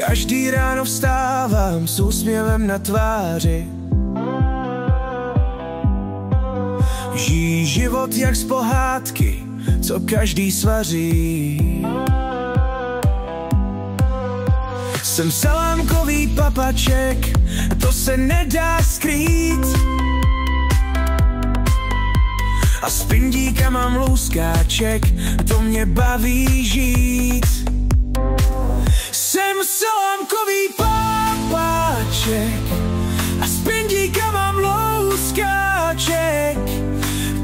Každý ráno vstávám s úsměvem na tváři. Žijí život jak z pohádky, co každý svaří. Jsem salámkový papaček, to se nedá skrýt. A z pindíka mám louskáček, to mě baví žít. Jsem salámkový papaček a z pindíka mám louskáček.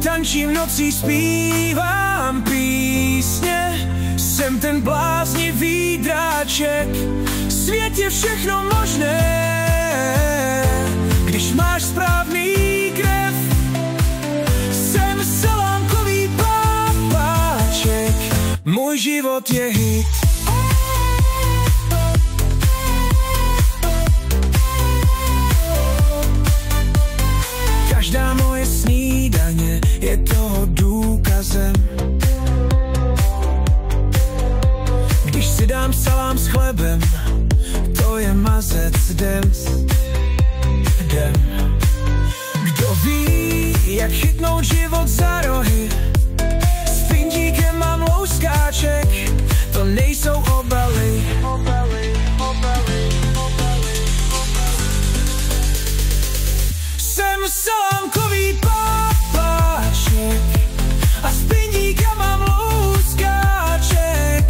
Tančím nocí, zpívám písně, jsem ten bláznivý dráček. Svět je všechno možné, když máš správný krev. Jsem salámkový papaček, můj život je hit. Každá moje snídaně je toho důkazem. Když si dám salám s chlebem, to je mazec dem. Kdo ví, jak chytnout život za rohy? S pindíkem mám louskáček, to nejsou obaly. Jsem salámkový papaček a z pindíka mám louskáček.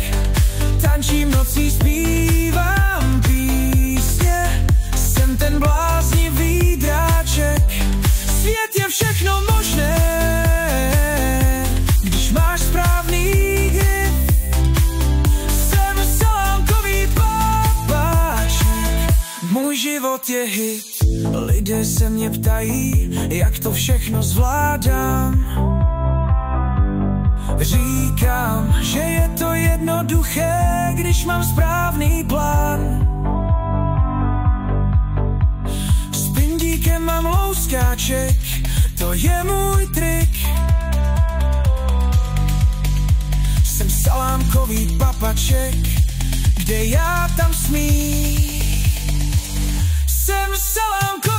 Tančím nocí, zpívám písně, jsem ten bláznivý dráček. Svět je všechno možné, když máš správný grip. Jsem salámkový papaček, můj život je hit. Lidé se mě ptají, jak to všechno zvládám. Říkám, že je to jednoduché, když mám správný plán. S pindíkem mám louskáček, to je můj trik. Jsem salámkový papaček, kde já tam smí. Jsem salámkový